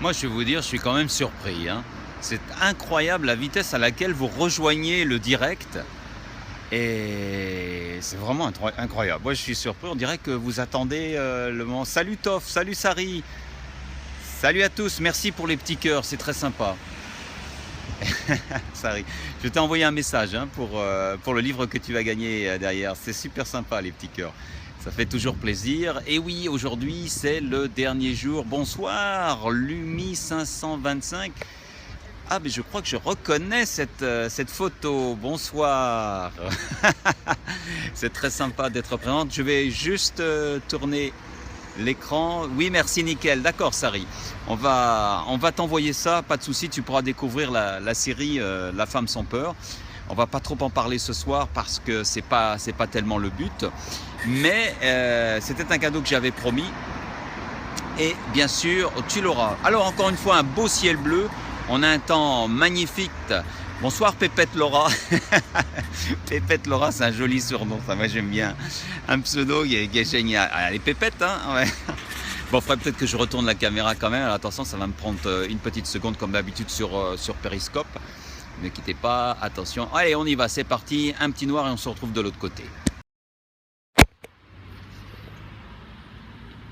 moi, je vais vous dire, je suis quand même surpris, hein. C'est incroyable la vitesse à laquelle vous rejoignez le direct et c'est vraiment incroyable. Moi, je suis surpris, on dirait que vous attendez, le moment. Salut Toff, salut Sari, salut à tous, merci pour les petits cœurs, c'est très sympa. Sari, je t'ai envoyé un message, hein, pour le livre que tu vas gagner, derrière. C'est super sympa les petits cœurs. Ça fait toujours plaisir. Et oui, aujourd'hui, c'est le dernier jour. Bonsoir, Lumi 525. Ah, mais je crois que je reconnais cette photo. Bonsoir. C'est très sympa d'être présente. Je vais juste tourner l'écran. Oui, merci, nickel. D'accord, Sari. On va t'envoyer ça, pas de souci. Tu pourras découvrir la série La femme sans peur. On va pas trop en parler ce soir parce que c'est pas tellement le but. Mais c'était un cadeau que j'avais promis. Et bien sûr, tu l'auras. Alors encore une fois, un beau ciel bleu. On a un temps magnifique. Bonsoir Pépette Laura. Pépette Laura, c'est un joli surnom. Ça, moi j'aime bien. Un pseudo qui est génial. Ah, les pépettes, hein, ouais. Bon, il faudrait peut-être que je retourne la caméra quand même. Alors attention, ça va me prendre une petite seconde comme d'habitude sur Periscope. Ne quittez pas, attention. Allez, on y va, c'est parti. Un petit noir et on se retrouve de l'autre côté.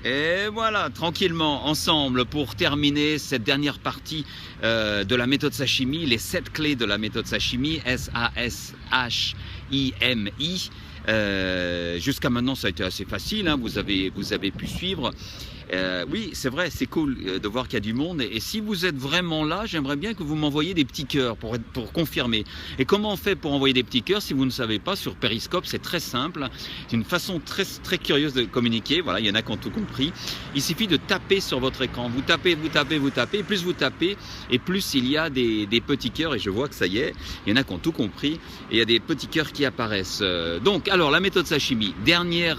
Et voilà, tranquillement, ensemble, pour terminer cette dernière partie de la méthode Sashimi, les 7 clés de la méthode Sashimi, S-A-S-H-I-M-I. Jusqu'à maintenant, ça a été assez facile, hein, vous avez pu suivre. Oui, c'est vrai, c'est cool de voir qu'il y a du monde. Et si vous êtes vraiment là, j'aimerais bien que vous m'envoyiez des petits cœurs pour confirmer. Et comment on fait pour envoyer des petits cœurs si vous ne savez pas sur Periscope? C'est très simple. C'est une façon très curieuse de communiquer. Voilà, il y en a qui ont tout compris. Il suffit de taper sur votre écran. Vous tapez. Et plus vous tapez, et plus il y a des petits cœurs. Et je vois que ça y est, il y en a qui ont tout compris. Et il y a des petits cœurs qui apparaissent. Donc, alors, la méthode Sashimi. Dernière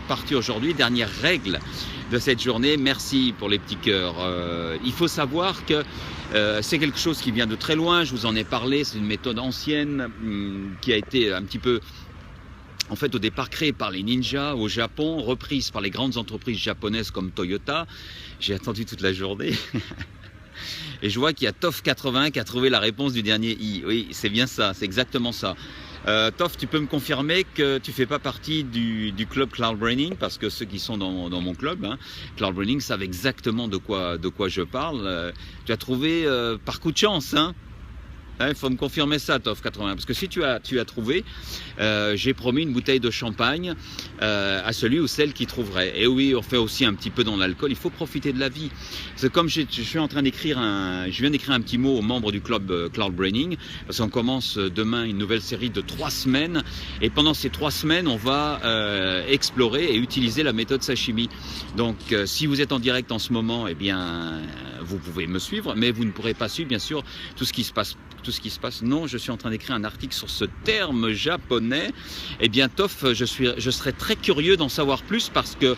partie aujourd'hui, dernière règle de cette journée. Merci pour les petits cœurs. Il faut savoir que c'est quelque chose qui vient de très loin, je vous en ai parlé, c'est une méthode ancienne qui a été un petit peu, en fait au départ créée par les ninjas au Japon, reprise par les grandes entreprises japonaises comme Toyota. J'ai attendu toute la journée. Et je vois qu'il y a Toff80 qui a trouvé la réponse du dernier I. Oui, c'est bien ça, c'est exactement ça. Toff, tu peux me confirmer que tu fais pas partie du club Cloud Braining, parce que ceux qui sont dans mon club, hein, Cloud Braining, savent exactement de quoi je parle. Tu as trouvé par coup de chance, hein. Il faut me confirmer ça, Toff80, parce que si tu as trouvé, j'ai promis une bouteille de champagne à celui ou celle qui trouverait. Et oui, on fait aussi un petit peu dans l'alcool, il faut profiter de la vie. C'est comme je suis en train d'écrire je viens d'écrire un petit mot aux membres du club Cloud Braining, parce qu'on commence demain une nouvelle série de 3 semaines, et pendant ces 3 semaines, on va explorer et utiliser la méthode Sashimi. Donc, si vous êtes en direct en ce moment, eh bien, vous pouvez me suivre, mais vous ne pourrez pas suivre, bien sûr, tout ce qui se passe. Non, je suis en train d'écrire un article sur ce terme japonais. Eh bien, Toff, je serais très curieux d'en savoir plus, parce que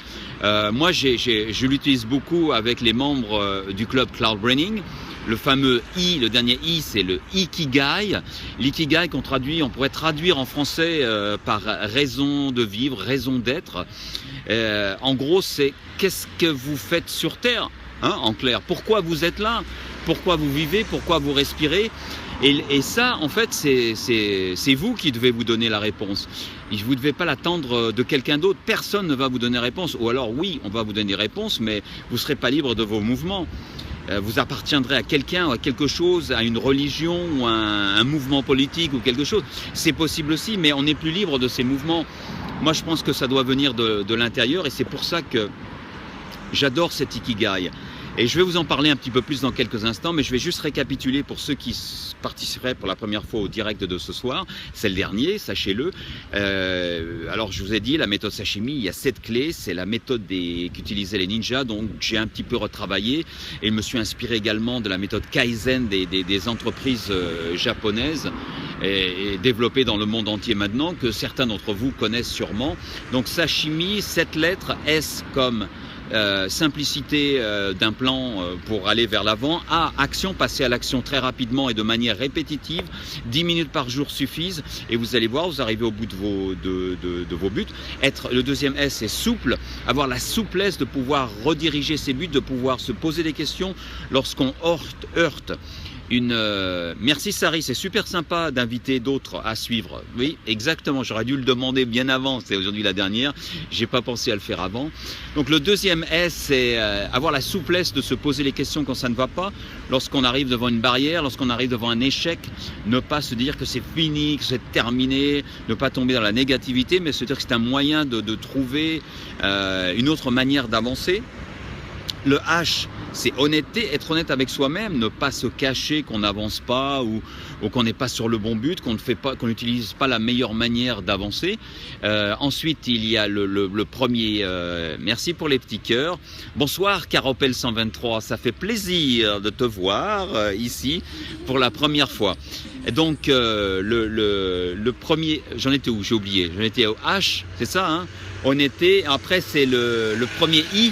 moi, je l'utilise beaucoup avec les membres du club Cloud Braining. Le fameux I, le dernier I, c'est le Ikigai. L'ikigai on pourrait traduire en français par raison de vivre, raison d'être. En gros, c'est qu'est-ce que vous faites sur Terre, hein, en clair. Pourquoi vous êtes là? Pourquoi vous vivez? Pourquoi vous respirez? Et ça, en fait, c'est vous qui devez vous donner la réponse. Vous ne devez pas l'attendre de quelqu'un d'autre. Personne ne va vous donner réponse. Ou alors, oui, on va vous donner réponse, mais vous ne serez pas libre de vos mouvements. Vous appartiendrez à quelqu'un, à quelque chose, à une religion, ou à un mouvement politique ou quelque chose. C'est possible aussi, mais on n'est plus libre de ces mouvements. Moi, je pense que ça doit venir de l'intérieur, et c'est pour ça que j'adore cet Ikigai. Et je vais vous en parler un petit peu plus dans quelques instants, mais je vais juste récapituler pour ceux qui participeraient pour la première fois au direct de ce soir. C'est le dernier, sachez-le. Alors je vous ai dit, la méthode Sashimi, il y a 7 clés. C'est la méthode qu'utilisaient les ninjas, donc j'ai un petit peu retravaillé. Et je me suis inspiré également de la méthode Kaizen des entreprises japonaises, et développée dans le monde entier maintenant, que certains d'entre vous connaissent sûrement. Donc Sashimi, 7 lettres, S comme simplicité d'un plan pour aller vers l'avant, A, action, passer à l'action très rapidement et de manière répétitive, 10 minutes par jour suffisent, et vous allez voir, vous arrivez au bout de vos buts. Le deuxième S, c'est souple, avoir la souplesse de pouvoir rediriger ses buts, de pouvoir se poser des questions lorsqu'on heurte merci Sari, c'est super sympa d'inviter d'autres à suivre. Oui, exactement, j'aurais dû le demander bien avant, c'est aujourd'hui la dernière, j'ai pas pensé à le faire avant. Donc le deuxième S, c'est avoir la souplesse de se poser les questions quand ça ne va pas, lorsqu'on arrive devant une barrière, lorsqu'on arrive devant un échec, ne pas se dire que c'est fini, que c'est terminé, ne pas tomber dans la négativité, mais se dire que c'est un moyen de trouver une autre manière d'avancer. Le H, c'est honnêteté, être honnête avec soi-même, ne pas se cacher qu'on n'avance pas ou qu'on n'est pas sur le bon but, qu'on n'utilise pas la meilleure manière d'avancer. Ensuite, il y a le premier, merci pour les petits cœurs. Bonsoir Caropel 123, ça fait plaisir de te voir ici pour la première fois. Et donc le premier, j'en étais où? J'ai oublié, j'en étais au H, c'est ça, hein? Honnêteté, après c'est le premier I.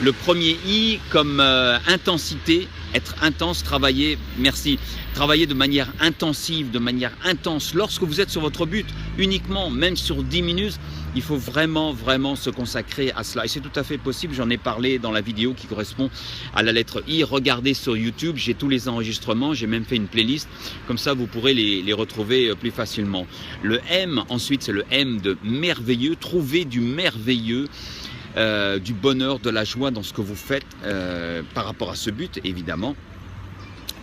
Le premier I comme intensité, être intense, travailler, merci, travailler de manière intensive, de manière intense. Lorsque vous êtes sur votre but, uniquement, même sur 10 minutes, il faut vraiment se consacrer à cela. Et c'est tout à fait possible, j'en ai parlé dans la vidéo qui correspond à la lettre I. Regardez sur YouTube, j'ai tous les enregistrements, j'ai même fait une playlist. Comme ça, vous pourrez les retrouver plus facilement. Le M, ensuite, c'est le M de merveilleux, trouver du merveilleux. Du bonheur, de la joie dans ce que vous faites par rapport à ce but, évidemment.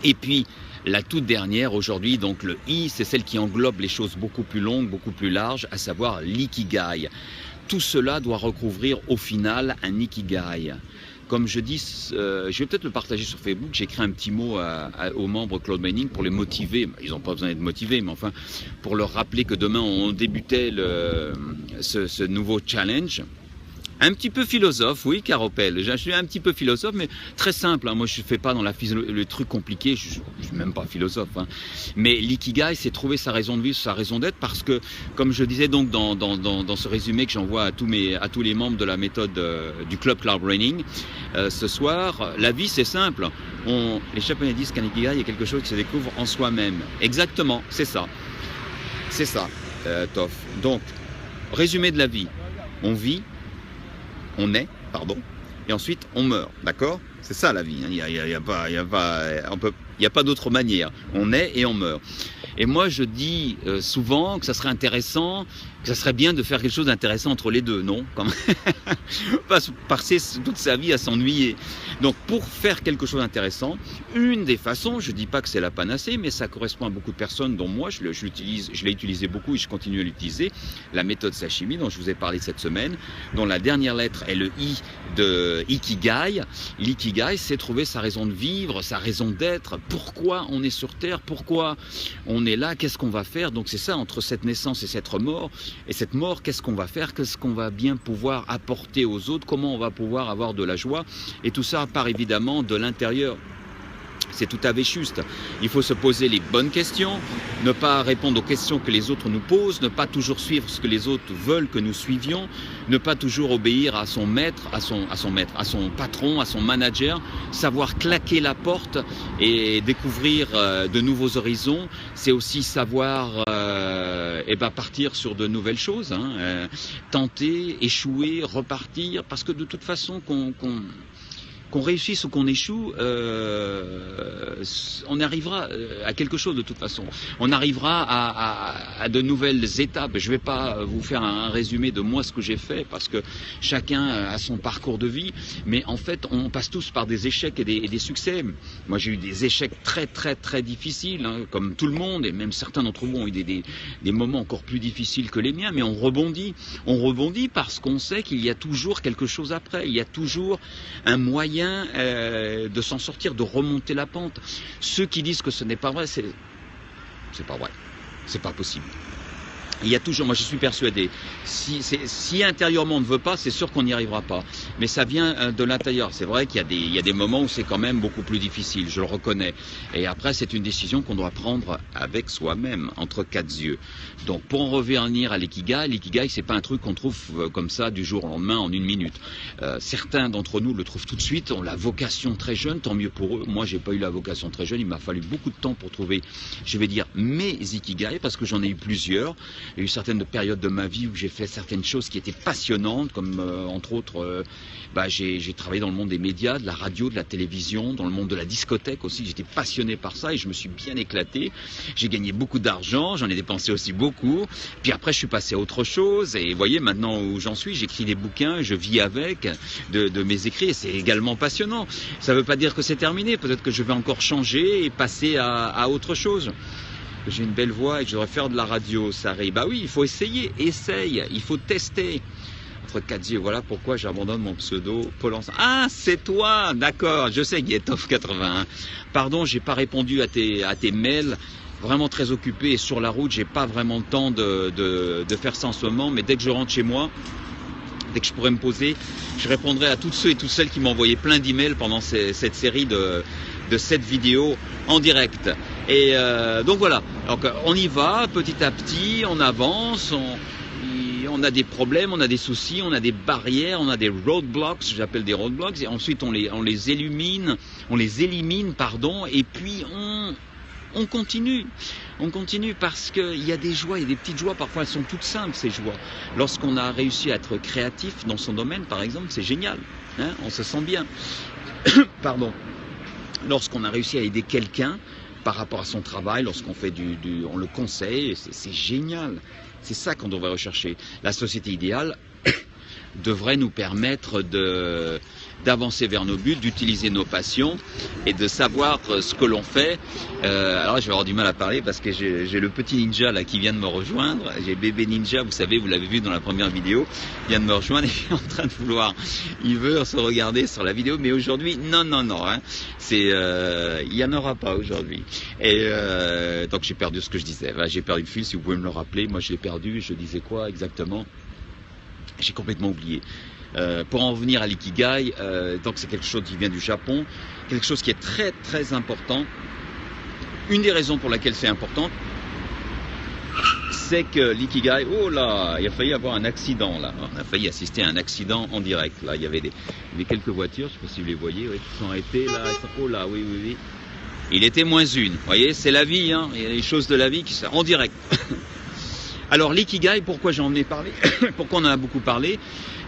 Et puis, la toute dernière aujourd'hui, donc le I, c'est celle qui englobe les choses beaucoup plus longues, beaucoup plus larges, à savoir l'ikigai. Tout cela doit recouvrir au final un ikigai. Comme je dis, je vais peut-être le partager sur Facebook, j'ai écrit un petit mot aux membres Cloud Mining pour les motiver. Ils n'ont pas besoin d'être motivés, mais enfin, pour leur rappeler que demain, on débutait ce nouveau challenge. Un petit peu philosophe, oui, Caropel. Je suis un petit peu philosophe, mais très simple. Hein. Moi, je ne fais pas dans le truc compliqué. Je ne suis même pas philosophe. Hein. Mais l'ikigai, c'est trouver sa raison de vivre, sa raison d'être, parce que, comme je disais donc dans ce résumé que j'envoie à tous les membres de la méthode du Club Cloud Mining, ce soir, la vie, c'est simple. Les Japonais disent qu'un ikigai est quelque chose qui se découvre en soi-même. Exactement, c'est ça. C'est ça, Toff. Donc, résumé de la vie. On vit. On est, pardon, et ensuite on meurt, d'accord? C'est ça la vie, hein. Il n'y a pas d'autre manière. On est et on meurt. Et moi je dis souvent que ça serait intéressant, que ça serait bien de faire quelque chose d'intéressant entre les deux, non? Quand même. Pas passer toute sa vie à s'ennuyer. Donc pour faire quelque chose d'intéressant, une des façons, je ne dis pas que c'est la panacée, mais ça correspond à beaucoup de personnes, dont moi je l'ai utilisé beaucoup et je continue à l'utiliser, la méthode Sashimi dont je vous ai parlé cette semaine, dont la dernière lettre est le I de Ikigai. L'ikigai, c'est trouver sa raison de vivre, sa raison d'être, pourquoi on est sur Terre, pourquoi on est là, qu'est-ce qu'on va faire. Donc c'est ça, entre cette naissance et cette mort, qu'est-ce qu'on va faire, qu'est-ce qu'on va bien pouvoir apporter aux autres, comment on va pouvoir avoir de la joie, et tout ça part évidemment de l'intérieur. C'est tout à fait juste. Il faut se poser les bonnes questions, ne pas répondre aux questions que les autres nous posent, ne pas toujours suivre ce que les autres veulent que nous suivions, ne pas toujours obéir à son maître, à son patron, à son manager, savoir claquer la porte et découvrir de nouveaux horizons. C'est aussi savoir partir sur de nouvelles choses, hein, tenter, échouer, repartir, parce que de toute façon qu'on réussisse ou qu'on échoue, on arrivera à quelque chose de toute façon. On arrivera à de nouvelles étapes. Je ne vais pas vous faire un résumé de moi ce que j'ai fait, parce que chacun a son parcours de vie, mais en fait on passe tous par des échecs et des succès. Moi j'ai eu des échecs très très très difficiles, hein, comme tout le monde, et même certains d'entre vous ont eu des moments encore plus difficiles que les miens, mais on rebondit parce qu'on sait qu'il y a toujours quelque chose après, il y a toujours un moyen de s'en sortir, de remonter la pente. Ceux qui disent que ce n'est pas vrai, c'est pas vrai, c'est pas possible. Il y a toujours, moi je suis persuadé, si intérieurement on ne veut pas, c'est sûr qu'on n'y arrivera pas. Mais ça vient de l'intérieur. C'est vrai qu'il y a des moments où c'est quand même beaucoup plus difficile, je le reconnais. Et après, c'est une décision qu'on doit prendre avec soi-même, entre quatre yeux. Donc pour en revenir à l'ikigai, c'est pas un truc qu'on trouve comme ça du jour au lendemain en une minute. Certains d'entre nous le trouvent tout de suite, ont la vocation très jeune, tant mieux pour eux. Moi, j'ai pas eu la vocation très jeune, il m'a fallu beaucoup de temps pour trouver, je vais dire, mes ikigai, parce que j'en ai eu plusieurs. Il y a eu certaines périodes de ma vie où j'ai fait certaines choses qui étaient passionnantes, comme entre autres, j'ai travaillé dans le monde des médias, de la radio, de la télévision, dans le monde de la discothèque aussi. J'étais passionné par ça et je me suis bien éclaté. J'ai gagné beaucoup d'argent, j'en ai dépensé aussi beaucoup. Puis après, je suis passé à autre chose. Et vous voyez, maintenant où j'en suis, j'écris des bouquins, je vis avec de mes écrits. Et c'est également passionnant. Ça ne veut pas dire que c'est terminé. Peut-être que je vais encore changer et passer à autre chose. J'ai une belle voix et que je devrais faire de la radio, ça arrive. Bah oui, il faut essayer, il faut tester. Entre quatre yeux, voilà pourquoi j'abandonne mon pseudo Paul Ensemble. Ah, c'est toi, d'accord, je sais Guetov81. Pardon, j'ai pas répondu à tes mails, vraiment très occupé et sur la route, j'ai pas vraiment le temps de faire ça en ce moment, mais dès que je rentre chez moi, dès que je pourrais me poser, je répondrai à tous ceux et toutes celles qui m'ont envoyé plein d'emails pendant cette série de 7 vidéos en direct. Et donc voilà, donc, on y va petit à petit, on avance, on a des problèmes, on a des soucis, on a des barrières, on a des roadblocks, j'appelle des roadblocks, et ensuite on les élimine, et puis on continue. On continue parce qu'il y a des joies, il y a des petites joies, parfois elles sont toutes simples ces joies. Lorsqu'on a réussi à être créatif dans son domaine, par exemple, c'est génial, hein, on se sent bien. Pardon. Lorsqu'on a réussi à aider quelqu'un par rapport à son travail, lorsqu'on fait on le conseille, c'est génial. C'est ça qu'on devrait rechercher. La société idéale devrait nous permettre d'avancer vers nos buts, d'utiliser nos passions et de savoir ce que l'on fait. Alors je vais avoir du mal à parler parce que j'ai le petit ninja là qui vient de me rejoindre. J'ai bébé ninja, vous savez, vous l'avez vu dans la première vidéo, il vient de me rejoindre et il est en train de vouloir, il veut se regarder sur la vidéo, mais aujourd'hui, non, hein, il n'y en aura pas aujourd'hui. Et donc j'ai perdu ce que je disais. J'ai perdu le fil, si vous pouvez me le rappeler. Moi je l'ai perdu, je disais quoi exactement? J'ai complètement oublié. Pour en revenir à l'ikigai, donc c'est quelque chose qui vient du Japon, quelque chose qui est très très important. Une des raisons pour laquelle c'est important, c'est que l'ikigai, oh là, il a failli avoir un accident là, on a failli assister à un accident en direct. Là, il y avait quelques voitures, je ne sais pas si vous les voyez, ouais, qui sont arrêtées là, oh là, oui. Il était moins une, vous voyez, c'est la vie, hein, il y a les choses de la vie qui sont en direct. Alors l'ikigai, pourquoi j'en ai parlé, pourquoi on en a beaucoup parlé,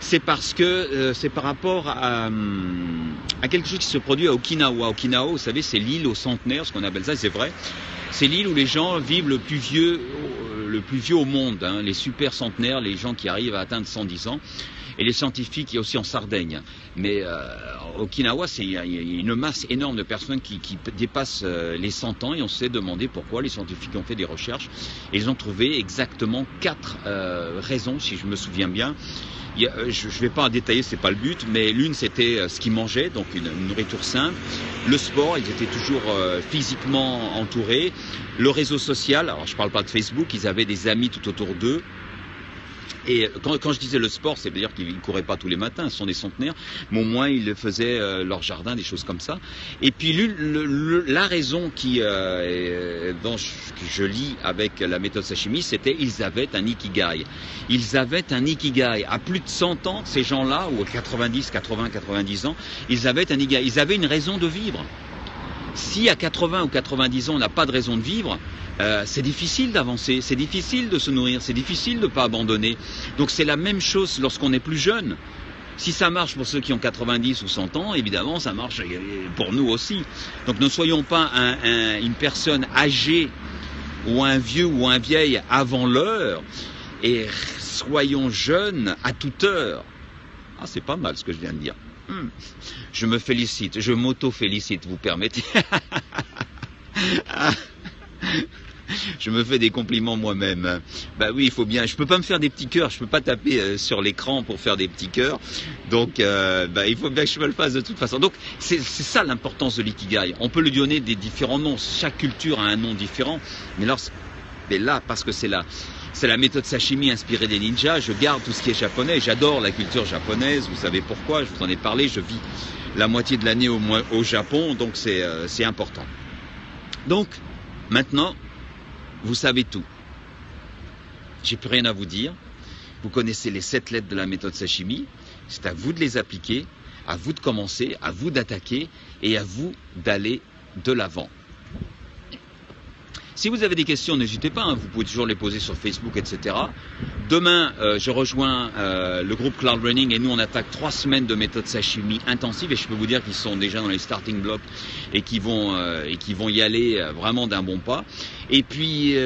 c'est parce que c'est par rapport à quelque chose qui se produit à Okinawa. Okinawa, vous savez, c'est l'île au centenaire, ce qu'on appelle ça, c'est vrai. C'est l'île où les gens vivent le plus vieux au monde, hein, les super centenaires, les gens qui arrivent à atteindre 110 ans. Et les scientifiques, il y a aussi en Sardaigne. Mais Okinawa, il y a une masse énorme de personnes qui dépassent les 100 ans et on s'est demandé pourquoi. Les scientifiques ont fait des recherches et ils ont trouvé exactement 4 raisons, si je me souviens bien. Je ne vais pas en détailler, c'est pas le but, mais l'une c'était ce qu'ils mangeaient, donc une nourriture simple, le sport, ils étaient toujours physiquement entourés, le réseau social, alors je parle pas de Facebook, ils avaient des amis tout autour d'eux. Et quand je disais le sport, c'est dire qu'ils ne couraient pas tous les matins, ce sont des centenaires, mais au moins ils faisaient leur jardin, des choses comme ça. Et puis la raison que je lis avec la méthode sashimi, c'était ils avaient un ikigai. Ils avaient un ikigai. À plus de 100 ans, ces gens-là, ou 90, 80, 90 ans, ils avaient un ikigai. Ils avaient une raison de vivre. Si à 80 ou 90 ans on n'a pas de raison de vivre, c'est difficile d'avancer, c'est difficile de se nourrir, c'est difficile de ne pas abandonner. Donc c'est la même chose lorsqu'on est plus jeune. Si ça marche pour ceux qui ont 90 ou 100 ans, évidemment ça marche pour nous aussi. Donc ne soyons pas une personne âgée ou un vieux ou un vieil avant l'heure et soyons jeunes à toute heure. Ah, c'est pas mal ce que je viens de dire. Je me félicite, je m'auto-félicite, vous permettez. Je me fais des compliments moi-même. Bah oui, il faut bien. Je peux pas me faire des petits cœurs. Je peux pas taper sur l'écran pour faire des petits cœurs. Donc, il faut bien que je me le fasse de toute façon. Donc, c'est ça l'importance de l'ikigai. On peut lui donner des différents noms. Chaque culture a un nom différent. Mais là, parce que c'est là. C'est la méthode sashimi inspirée des ninjas. Je garde tout ce qui est japonais. J'adore la culture japonaise. Vous savez pourquoi, je vous en ai parlé. Je vis la moitié de l'année au Japon, donc c'est important. Donc, maintenant, vous savez tout. J'ai plus rien à vous dire. Vous connaissez les 7 lettres de la méthode sashimi. C'est à vous de les appliquer, à vous de commencer, à vous d'attaquer et à vous d'aller de l'avant. Si vous avez des questions, n'hésitez pas, hein, vous pouvez toujours les poser sur Facebook, etc. Demain, je rejoins le groupe Cloud Running et nous on attaque 3 semaines de méthode sashimi intensive et je peux vous dire qu'ils sont déjà dans les starting blocks et qu'ils vont y aller vraiment d'un bon pas. Et puis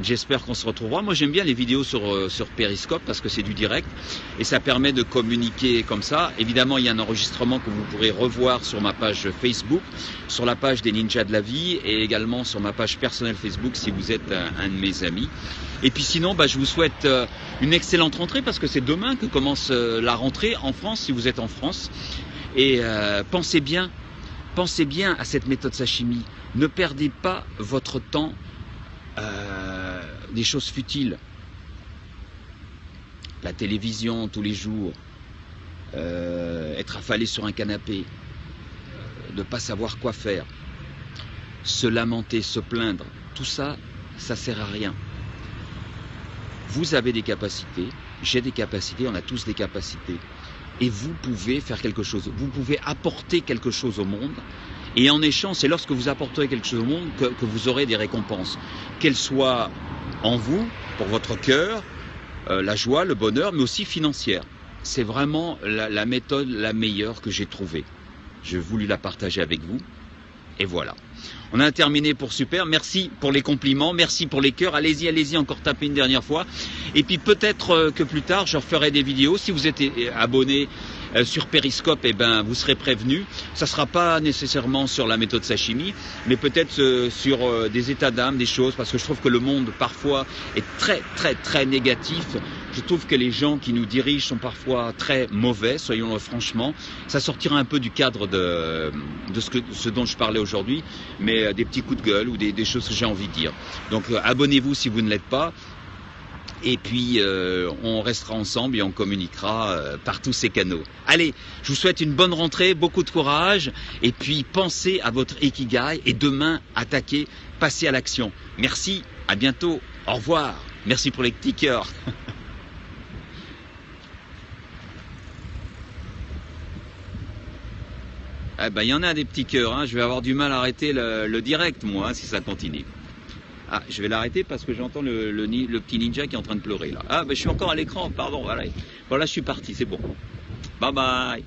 j'espère qu'on se retrouvera. Moi j'aime bien les vidéos sur Periscope parce que c'est du direct et ça permet de communiquer comme ça. Évidemment il y a un enregistrement que vous pourrez revoir sur ma page Facebook, sur la page des Ninjas de la Vie et également sur ma page personnelle Facebook si vous êtes un de mes amis. Et puis sinon je vous souhaite une excellente rentrée parce que c'est demain que commence la rentrée en France si vous êtes en France. Et pensez bien à cette méthode sashimi. Ne perdez pas votre temps des choses futiles, la télévision tous les jours, être affalé sur un canapé, ne pas savoir quoi faire, se lamenter, se plaindre, tout ça, ça sert à rien. Vous avez des capacités, j'ai des capacités, on a tous des capacités, et vous pouvez faire quelque chose, vous pouvez apporter quelque chose au monde. Et en échange, c'est lorsque vous apporterez quelque chose au monde que vous aurez des récompenses. Qu'elles soient en vous, pour votre cœur, la joie, le bonheur, mais aussi financière. C'est vraiment la méthode la meilleure que j'ai trouvée. J'ai voulu la partager avec vous. Et voilà. On a terminé pour super. Merci pour les compliments, merci pour les cœurs. Allez-y, encore taper une dernière fois. Et puis peut-être que plus tard, je referai des vidéos. Si vous êtes abonné sur Periscope, vous serez prévenu. Ça ne sera pas nécessairement sur la méthode sashimi, mais peut-être sur des états d'âme, des choses, parce que je trouve que le monde parfois est très négatif. Je trouve que les gens qui nous dirigent sont parfois très mauvais, soyons-le franchement. Ça sortira un peu du cadre de ce dont je parlais aujourd'hui, mais des petits coups de gueule ou des choses que j'ai envie de dire. Donc abonnez-vous si vous ne l'êtes pas. Et puis on restera ensemble et on communiquera par tous ces canaux. Allez, je vous souhaite une bonne rentrée, beaucoup de courage, et puis pensez à votre Ikigai, et demain, attaquez, passez à l'action. Merci, à bientôt, au revoir, merci pour les petits cœurs. Il y en a des petits cœurs, hein. Je vais avoir du mal à arrêter le direct, moi, hein, si ça continue. Ah, je vais l'arrêter parce que j'entends le petit ninja qui est en train de pleurer là. Ah, je suis encore à l'écran, pardon, voilà. Voilà, je suis parti, c'est bon. Bye bye.